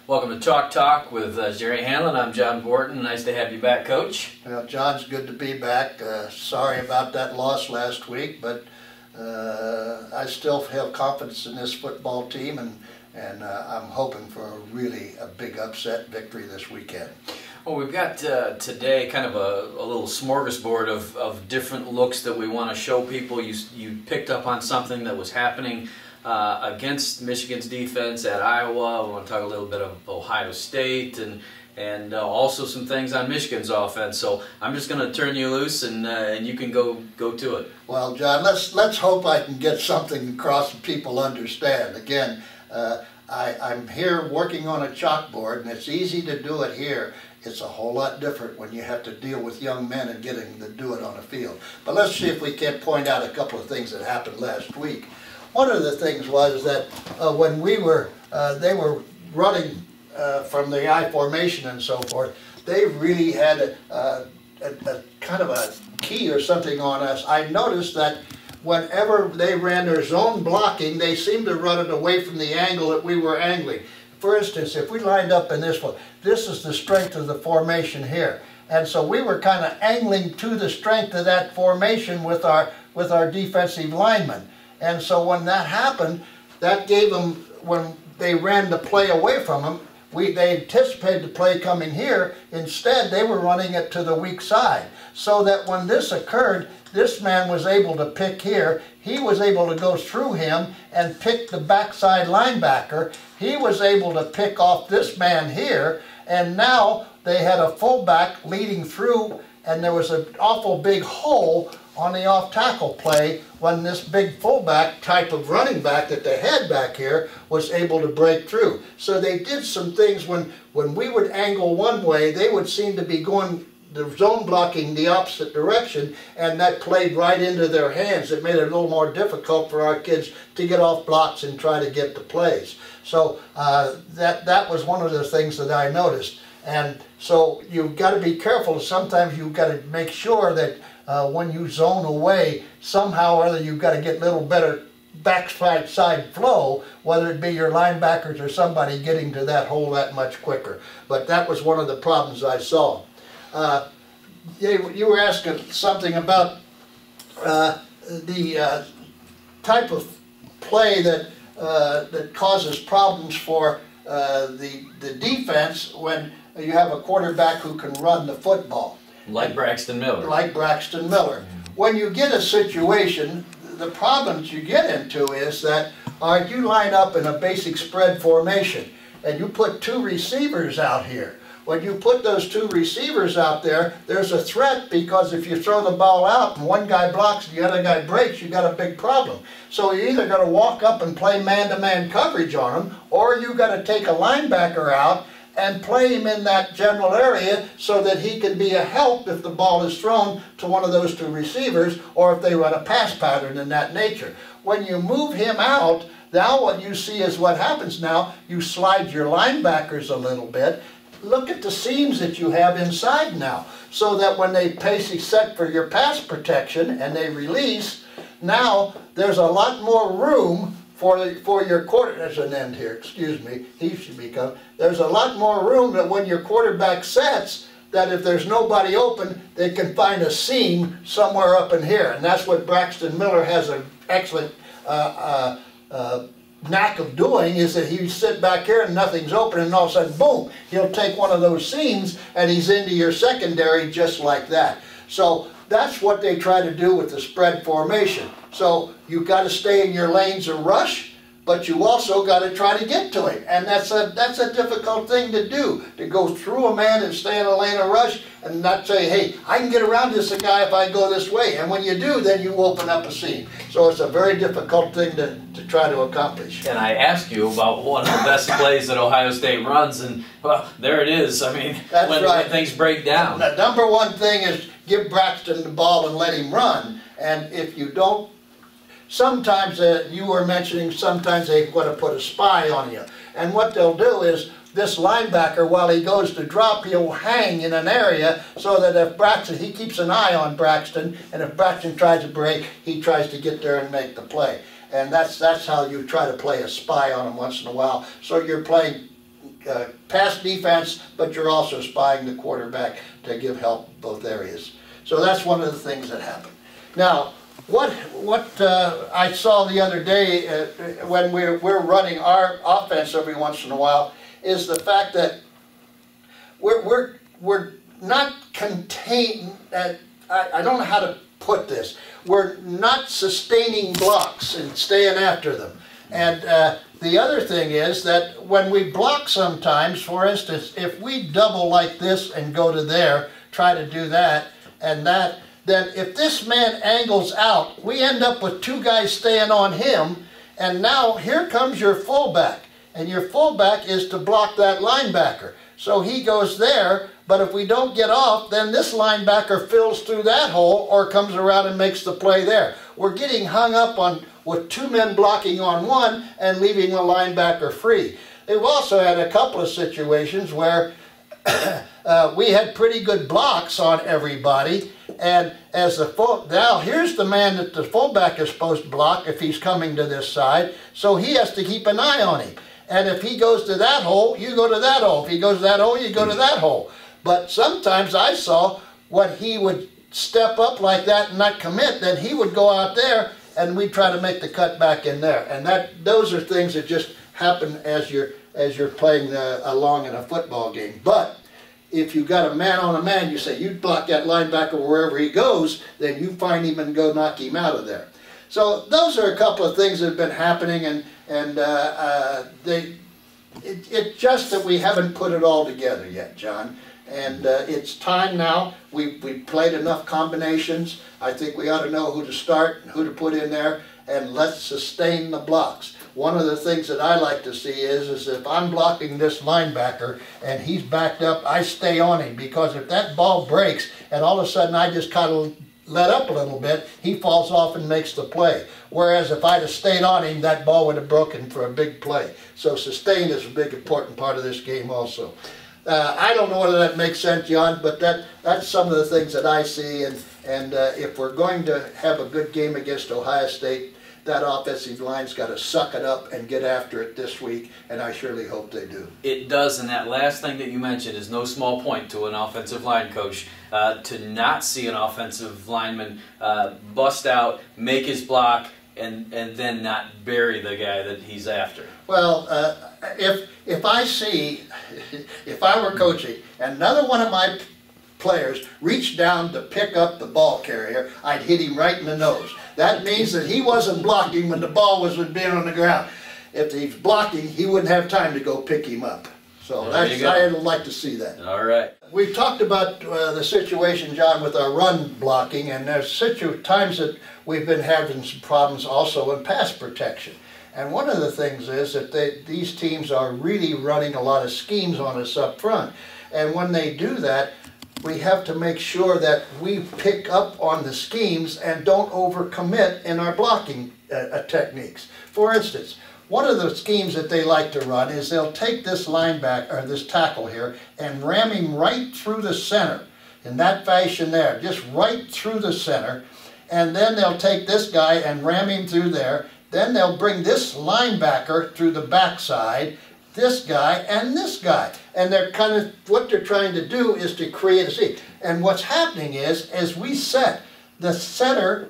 Welcome to Chalk Talk with Jerry Hanlon. I'm John Borton. Nice to have you back, Coach. Well, John, it's good to be back. Sorry about that loss last week, but I still have confidence in this football team, and I'm hoping for a big upset victory this weekend. Well, we've got today kind of a little smorgasbord of different looks that we want to show people. You picked up on something that was happening against Michigan's defense at Iowa. We want to talk a little bit of Ohio State and also some things on Michigan's offense. So I'm just going to turn you loose and you can go to it. Well, John, let's hope I can get something across and people understand. Again, I'm here working on a chalkboard, and it's easy to do it here. It's a whole lot different when you have to deal with young men and getting to do it on a field. But let's see if we can't point out a couple of things that happened last week. One of the things was that when they were running from the I formation and so forth, they really had a kind of a key or something on us. I noticed that whenever they ran their zone blocking, they seemed to run it away from the angle that we were angling. For instance, if we lined up in this one, this is the strength of the formation here. And so we were kind of angling to the strength of that formation with our defensive linemen. And so when that happened, that gave them, when they ran the play away from them, they anticipated the play coming here. Instead, they were running it to the weak side. So that when this occurred, this man was able to pick here. He was able to go through him and pick the backside linebacker. He was able to pick off this man here. And now they had a fullback leading through, and there was an awful big hole on the off-tackle play when this big fullback type of running back that they had back here was able to break through. So they did some things when we would angle one way, they would seem to be going the zone blocking the opposite direction, and that played right into their hands. It made it a little more difficult for our kids to get off blocks and try to get the plays. So that was one of the things that I noticed. And so you've got to be careful. Sometimes you've got to make sure that when you zone away, somehow or other you've got to get a little better backside flow, whether it be your linebackers or somebody getting to that hole that much quicker. But that was one of the problems I saw. You were asking something about the type of play that causes problems for the defense when you have a quarterback who can run the football. Like Braxton Miller. Like Braxton Miller. When you get a situation, the problems you get into is that you line up in a basic spread formation and you put two receivers out here. When you put those two receivers out there, there's a threat, because if you throw the ball out and one guy blocks and the other guy breaks, you've got a big problem. So you're either going to walk up and play man-to-man coverage on him, or you've got to take a linebacker out and play him in that general area so that he can be a help if the ball is thrown to one of those two receivers, or if they run a pass pattern in that nature. When you move him out, now what you see is what happens now. You slide your linebackers a little bit. Look at the seams that you have inside now, so that when they basically set for your pass protection and they release, now there's a lot more room for your quarter. There's an end here, excuse me. He should be coming. There's a lot more room that when your quarterback sets, that if there's nobody open, they can find a seam somewhere up in here. And that's what Braxton Miller has an excellent knack of doing, is that he sit back here and nothing's open, and all of a sudden, boom, he'll take one of those seams and he's into your secondary just like that. So that's what they try to do with the spread formation. So you've got to stay in your lanes of rush, but you also got to try to get to him. And that's a difficult thing to do, to go through a man and stay in a lane of rush and not say, hey, I can get around this guy if I go this way. And when you do, then you open up a seam. So it's a very difficult thing to try to accomplish. And I asked you about one of the best plays that Ohio State runs, and well, there it is. I mean, when things break down. The number one thing is give Braxton the ball and let him run. And if you don't, sometimes you were mentioning, sometimes they want to put a spy on you. And what they'll do is, this linebacker, while he goes to drop, he'll hang in an area so that if Braxton, he keeps an eye on Braxton, and if Braxton tries to break, he tries to get there and make the play. And that's how you try to play a spy on him once in a while. So you're playing pass defense, but you're also spying the quarterback to give help both areas. So that's one of the things that happened. Now, what I saw the other day when we're running our offense every once in a while is the fact that we're not contained. I don't know how to put this. We're not sustaining blocks and staying after them. And the other thing is that when we block sometimes, for instance, if we double like this and go to there, try to do that and that, then if this man angles out, we end up with two guys staying on him, and now here comes your fullback. And your fullback is to block that linebacker. So he goes there, but if we don't get off, then this linebacker fills through that hole or comes around and makes the play there. We're getting hung up on with two men blocking on one and leaving the linebacker free. They've also had a couple of situations where we had pretty good blocks on everybody, and as the now here's the man that the fullback is supposed to block if he's coming to this side, so he has to keep an eye on him. And if he goes to that hole, you go to that hole. If he goes to that hole, you go to that hole. But sometimes I saw when he would step up like that and not commit, then he would go out there and we'd try to make the cut back in there. And those are things that just happen as you're playing along in a football game. But if you got a man on a man, you say, you block that linebacker wherever he goes, then you find him and go knock him out of there. So those are a couple of things that have been happening, and it's just that we haven't put it all together yet, John. And it's time now. We've played enough combinations. I think we ought to know who to start and who to put in there, and let's sustain the blocks. One of the things that I like to see is if I'm blocking this linebacker and he's backed up, I stay on him, because if that ball breaks and all of a sudden I just kind of let up a little bit, he falls off and makes the play. Whereas if I'd have stayed on him, that ball would have broken for a big play. So sustain is a big important part of this game also. I don't know whether that makes sense, John, but that's some of the things that I see, and if we're going to have a good game against Ohio State, that offensive line's got to suck it up and get after it this week, and I surely hope they do. It does, and that last thing that you mentioned is no small point to an offensive line coach. To not see an offensive lineman bust out, make his block, and then not bury the guy that he's after. Well, if I see, if I were coaching, another one of my players reached down to pick up the ball carrier, I'd hit him right in the nose. That means that he wasn't blocking when the ball was being on the ground. If he's blocking, he wouldn't have time to go pick him up. So I'd like to see that. All right. We've talked about the situation, John, with our run blocking, and there's times that we've been having some problems also in pass protection. And one of the things is that these teams are really running a lot of schemes on us up front. And when they do that, we have to make sure that we pick up on the schemes and don't overcommit in our blocking techniques. For instance, one of the schemes that they like to run is they'll take this linebacker, or this tackle here, and ram him right through the center, in that fashion there, just right through the center. And then they'll take this guy and ram him through there. Then they'll bring this linebacker through the backside, this guy and this guy. And they're what they're trying to do is to create a scene. And what's happening is, as we set, the center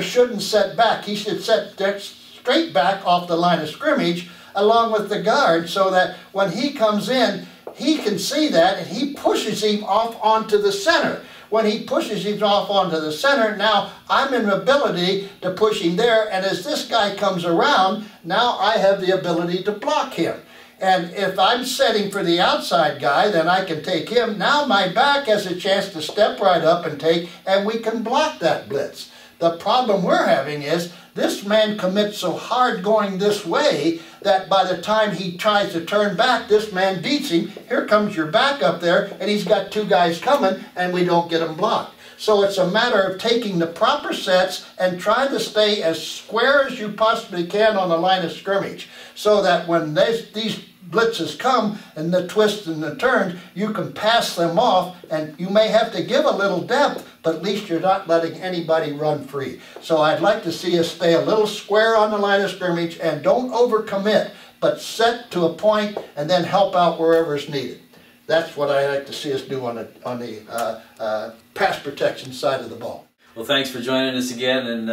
shouldn't set back. He should set straight back off the line of scrimmage along with the guard, so that when he comes in, he can see that and he pushes him off onto the center. When he pushes him off onto the center, now I'm in ability to push him there, and as this guy comes around, now I have the ability to block him. And if I'm setting for the outside guy, then I can take him. Now my back has a chance to step right up and take, and we can block that blitz. The problem we're having is this man commits so hard going this way that by the time he tries to turn back, this man beats him. Here comes your back up there, and he's got two guys coming, and we don't get him blocked. So it's a matter of taking the proper sets and trying to stay as square as you possibly can on the line of scrimmage, so that when these blitzes come and the twists and the turns, you can pass them off, and you may have to give a little depth, but at least you're not letting anybody run free. So I'd like to see us stay a little square on the line of scrimmage and don't overcommit. but set to a point and then help out wherever it's needed. That's what I like to see us do on the pass protection side of the ball. Well, thanks for joining us again, and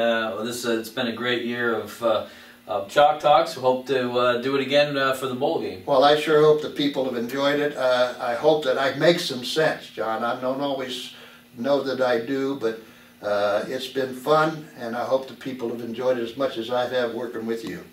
it's been a great year of Chalk Talks. We hope to do it again for the bowl game. Well, I sure hope the people have enjoyed it. I hope that I make some sense, John. I don't always know that I do, but it's been fun, and I hope the people have enjoyed it as much as I have working with you.